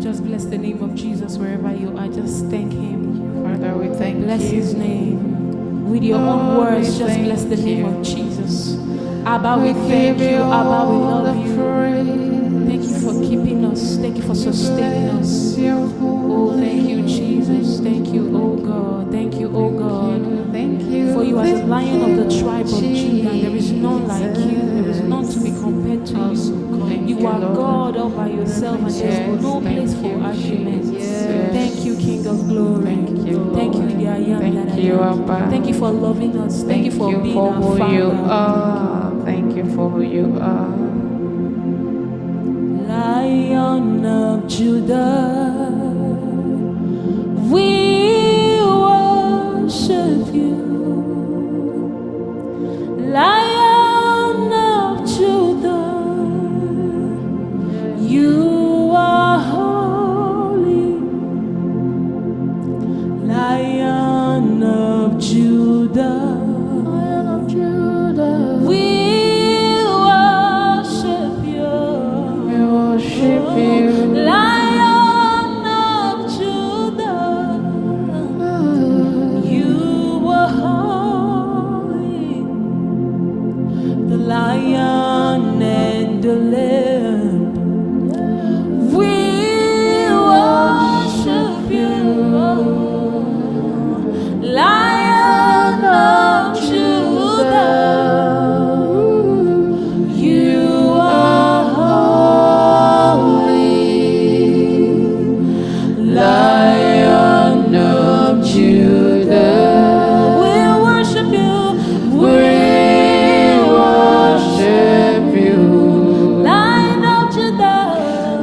Just bless the name of Jesus wherever you are. Just thank him. Father, we thank you. Bless his name. With your own words, just bless the name of Jesus. Abba, we thank you. Abba, we love you. Thank you for keeping us. Thank you for sustaining us. Oh, thank you, Jesus. Thank you, oh God. Thank you, oh God. Thank you. For you are the Lion of the tribe of Judah. There is none like you. There is none to be compared to you. You are God all by yourself, and there is no place for argument. Thank you, King of Glory. Thank you, the I am that I am. Thank you for loving us. Thank you for being our Father. Thank you for who you are. Lion of Judah, we worship you. Lion of Judah, you are holy. Lion of Judah, we worship you. Lion of Judah, you are holy. The Lion and the Lamb, we worship you. Lion of Judah, you are holy. Lion of Judah, we worship you. We worship you. Lion of Judah,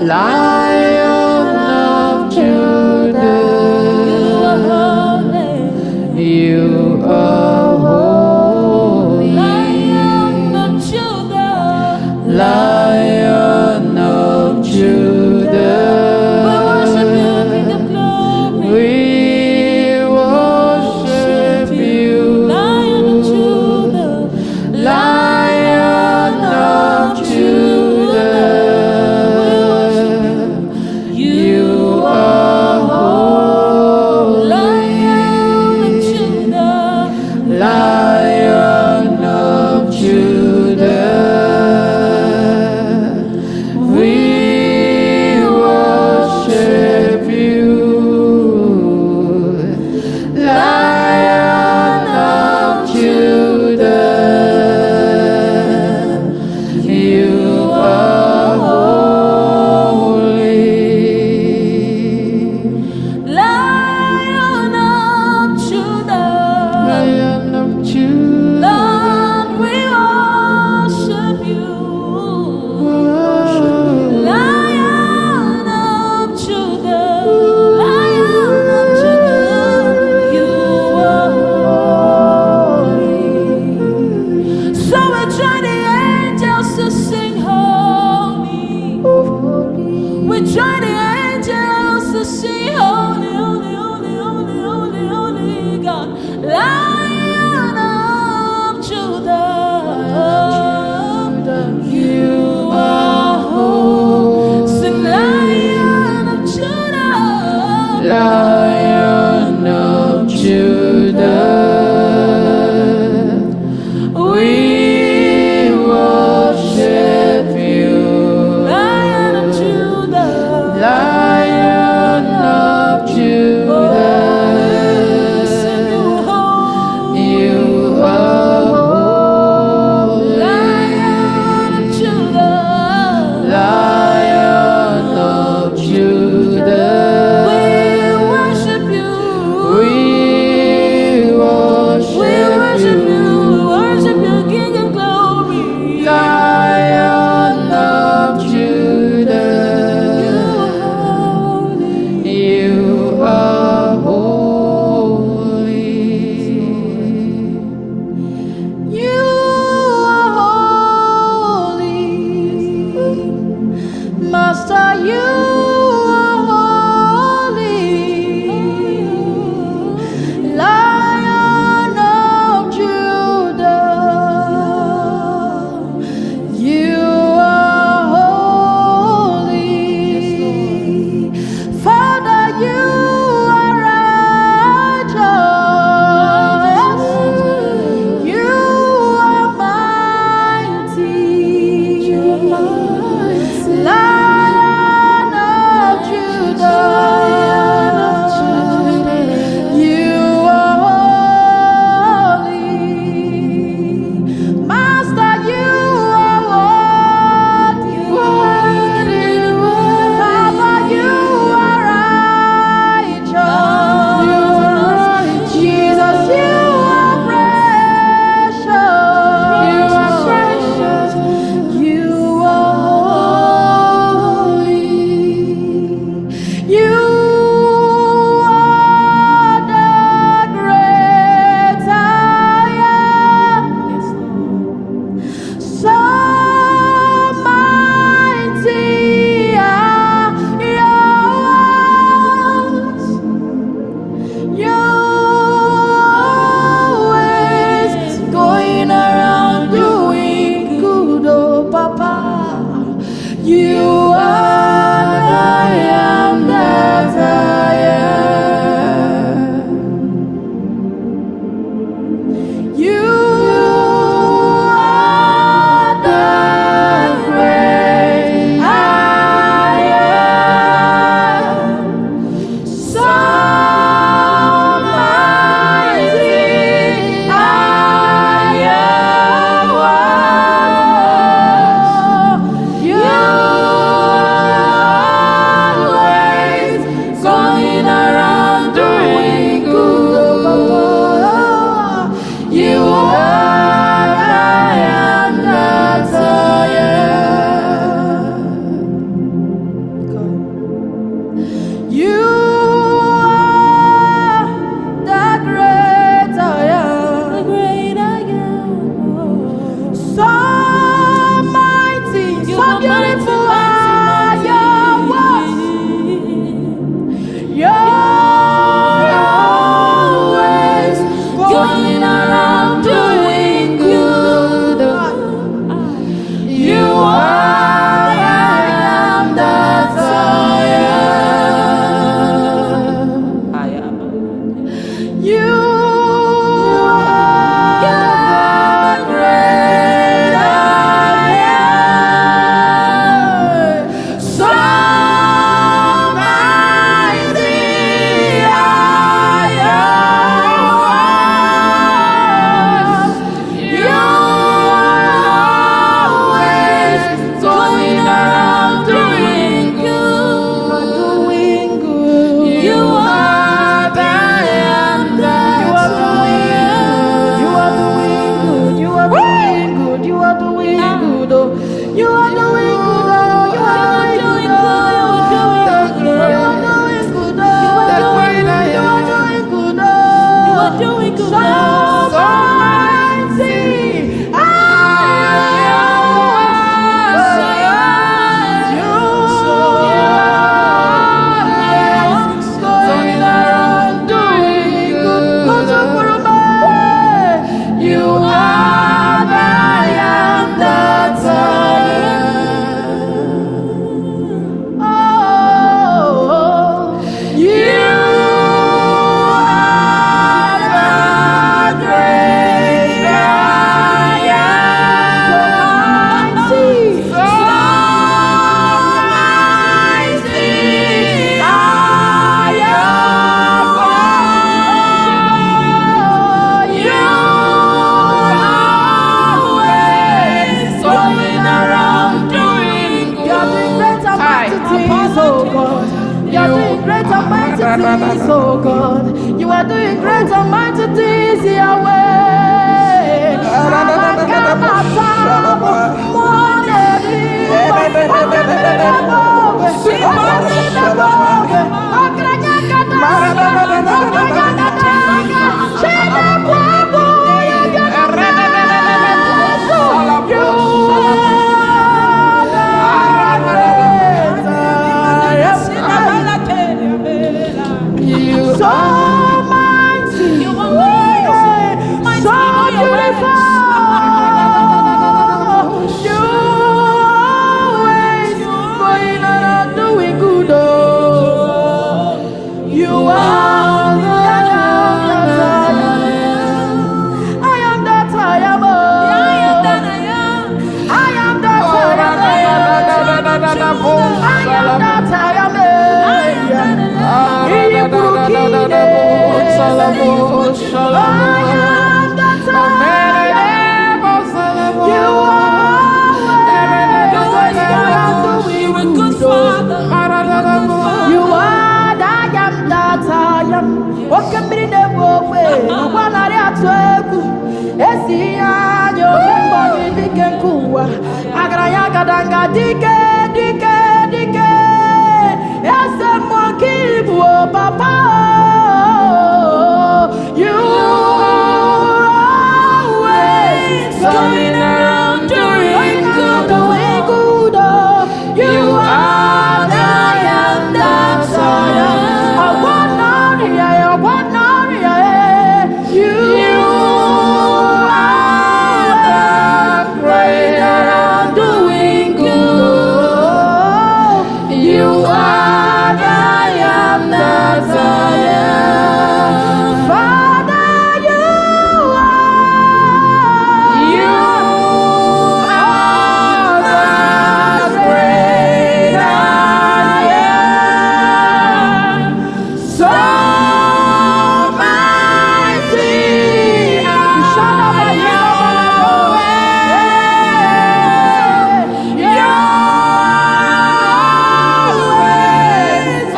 Lion of Judah, you are holy. you are holy. Lion of Judah, Lion of Judah, we worship you, King of Glory. we worship you. Lion of Judah, Lion of Judah, you are holy. Lion of Judah, Lion of Judah, we worship you. Lion of Judah, you are holy. Lion of Judah, Lion of Judah, Lord, we worship you. Lion of Judah, you are holy. So we join the angels to sing holy. We join the angels to sing holy, holy, holy, holy, holy, holy God. Lion of Judah, you are holy. Sing Lion of Judah, Lion of Judah, we worship you. Lion of Judah, Lion of Judah, sing you holy. you are holy. Lion of Judah, Lion of Judah, we worship you. we worship you. Worship you, King of Glory. Lion of Judah, you are holy. You are holy, Master. You are holy, Lion of Judah. You are holy. mighty things, oh God. You are doing great and mighty things, Yahweh. So mighty, you are mighty, so beautiful. You always going around doing good. Oh, you are the I am that I am. I am that I am. I am that I am. Papa, you always going around doing good. You are the I am that I am. You are the going around doing good. You are the I am that I am. Father, you are the great I am. So mighty,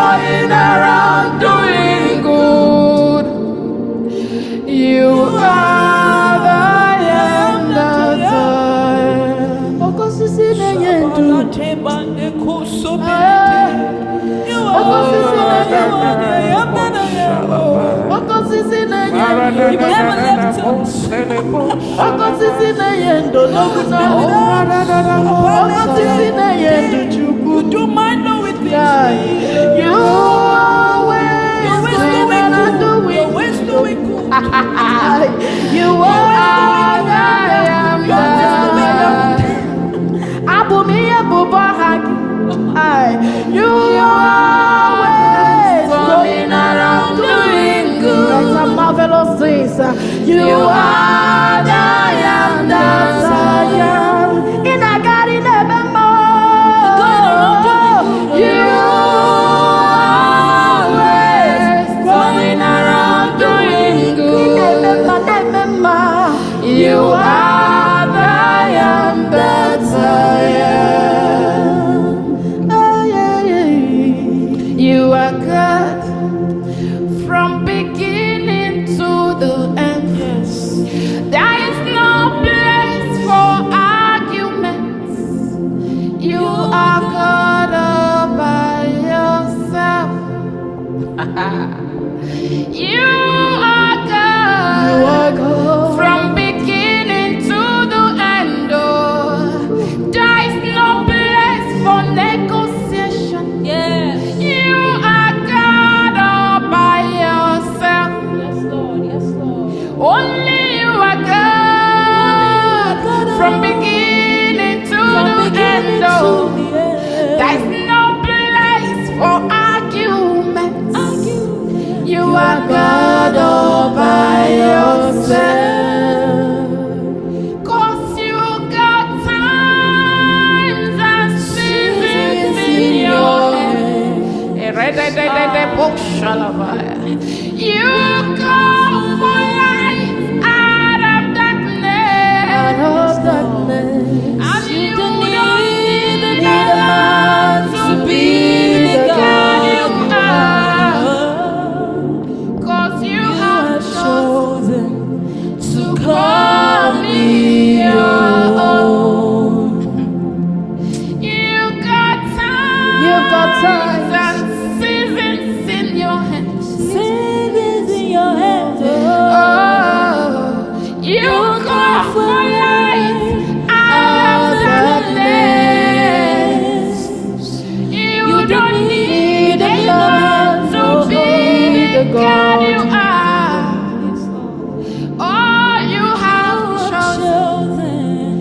going around doing good. You are the I am that I am. Do my know with me. You always doing good. You are the I am that you always going around doing good. That's a marvelous things. You are the I am that I am. In a garden evermore. You always going around doing good. You are the I am that I am. You are God from beginning to the end. Yes. There is no place for arguments. You are God all by yourself. You are God. You are God from beginning to the end. Oh, there is no place for negotiation. Yes. You are God all by yourself. Yes, Lord. Yes, Lord. Only you are God from beginning to the end. Oh, there is no place for arguments. You are God all by yourself. 'Cause you got times and seasons in your hand. You call for light out of darkness. And you don't need a man to be the God you are. God you are. Yes, Lord. Oh, you have chosen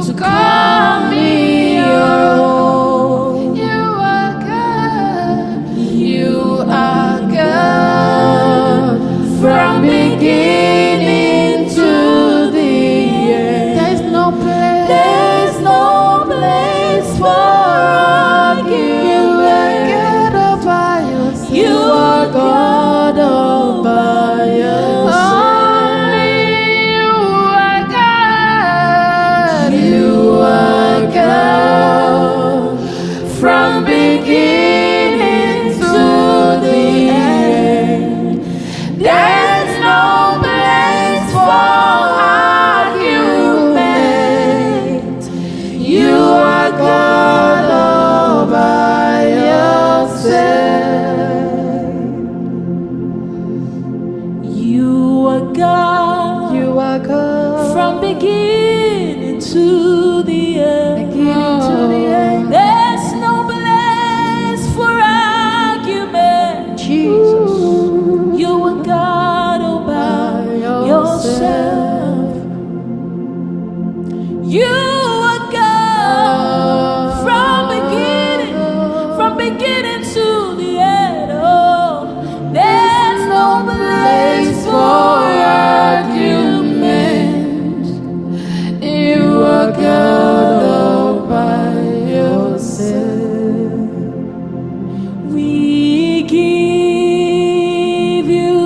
to call me your own. You are God. You are God from beginning to the end. There's no place. There's no place for argument. You are God all by yourself. You are God. You are God from beginning to the end. There's no place for argument. You are God all by yourself. You are God. You are God. From beginning to the end. Beginning to the end. There's no place for argument. Jesus. You are God all by yourself. You are God from beginning to the end. Oh, there's no place for argument. You are God all by yourself. We give you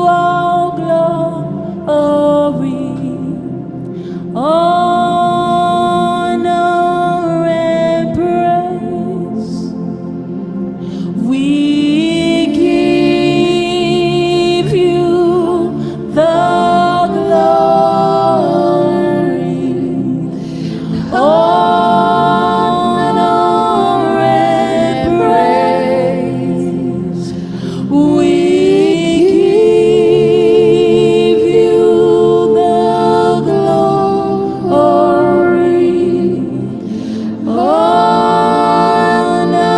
all glory, honor, and praise. We give you the glory, honor, and praise. We give you the glory,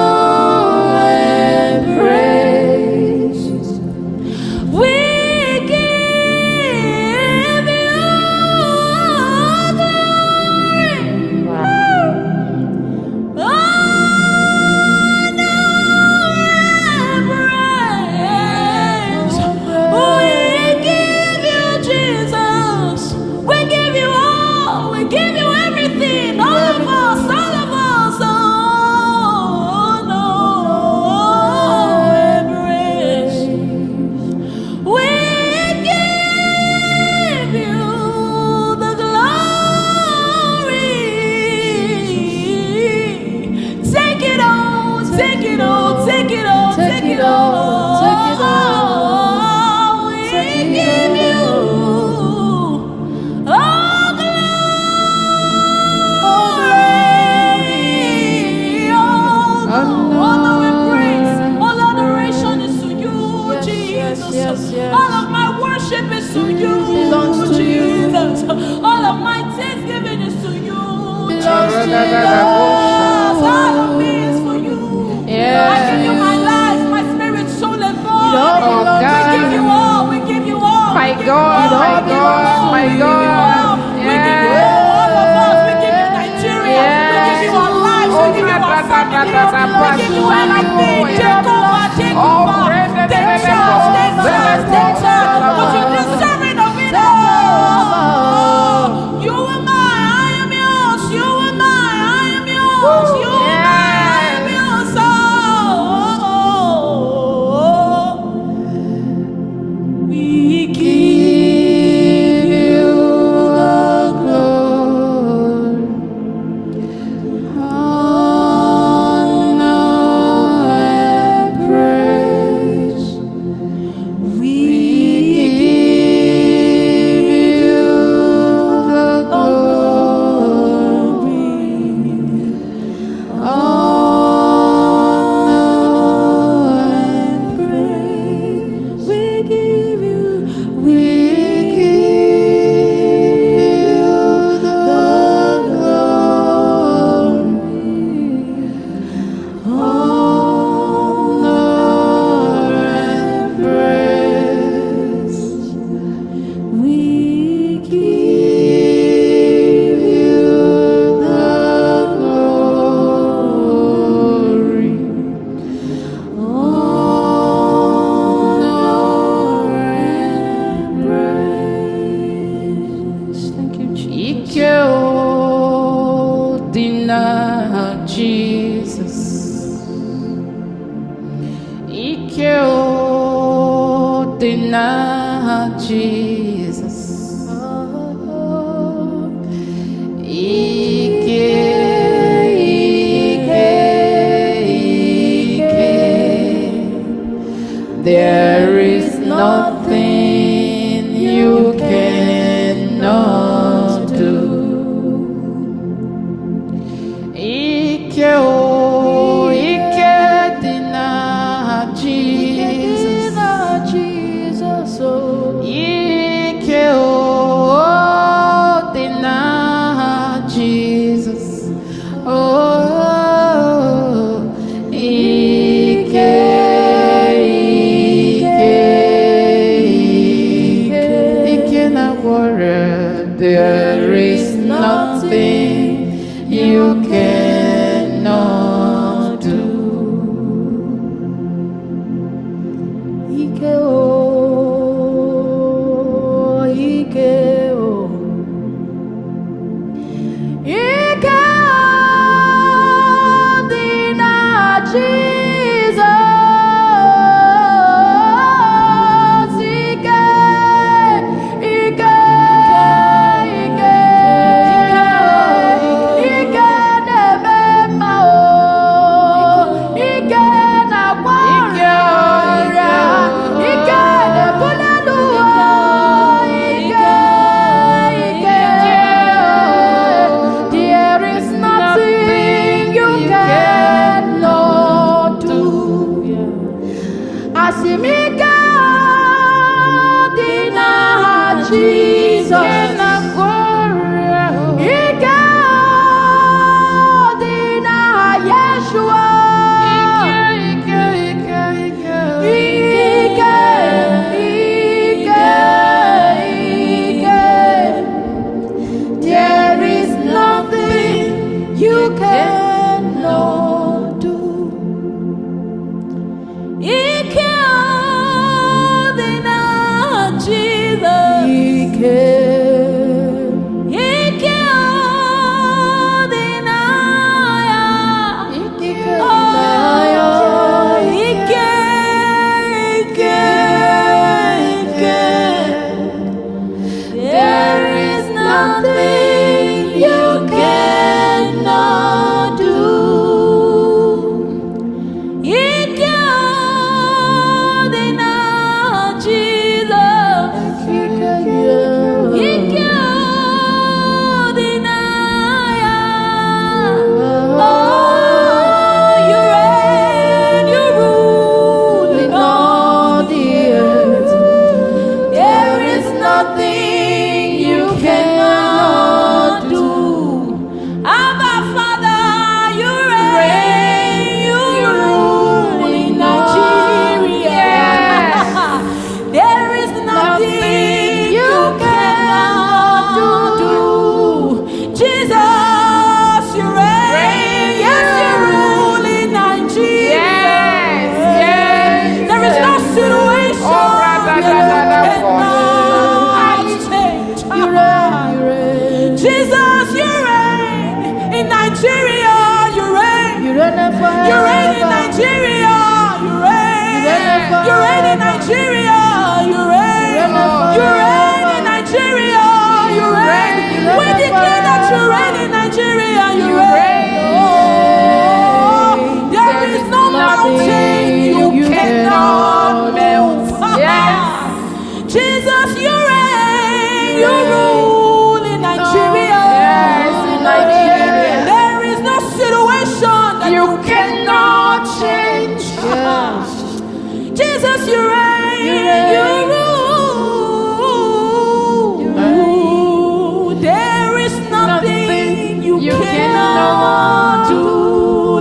honor, and praise. We give you all of my worship is to you, Jesus. All of my thanksgiving is to you, Jesus. All of me is for you. I give you my life, my spirit, soul, and body. We give you all. We give you all. My God, my God, my God. We give you all of us. We give you Nigeria. We give you our lives. We give you our families. We give you everything. Take over, take over. Take charge, take charge, take charge. Because you're deserving of it all. You are mine, I am yours. You are mine, I am yours. You are mine, I am yours. Oh, we give you the glory, honor, deny Jesus. There is nothing you cannot do. Ike o, Ike deny Jesus. Ike o, deny Jesus. Oh, Ike. There is nothing you cannot do. Ike o, Ike o, Ike o, deny Jesus.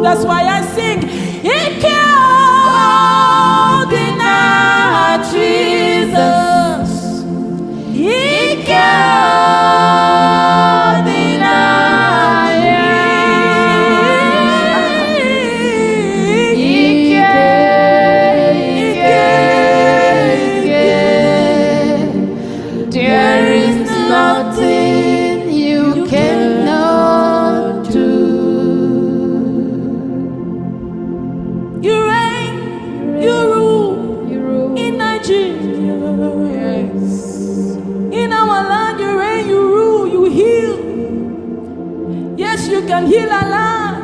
That's why I sing. You reign, you rule in Nigeria. can heal our land.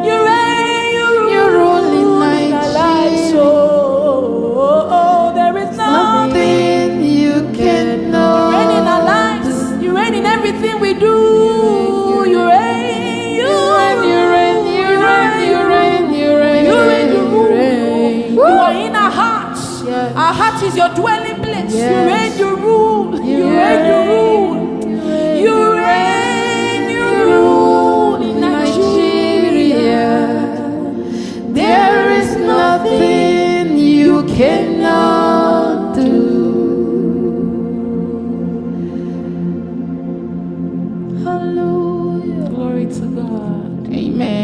You reign, you rule in our lives. Oh, there is nothing you cannot. you reign in our lives. You reign in everything we do. You reign, you reign. You are in our hearts. Yes. Our heart is your dwelling place. Yes. You reign, you rule. You reign, you rule. You reign, you rule in Nigeria. There is nothing you cannot do. Hallelujah. Glory to God. Amen.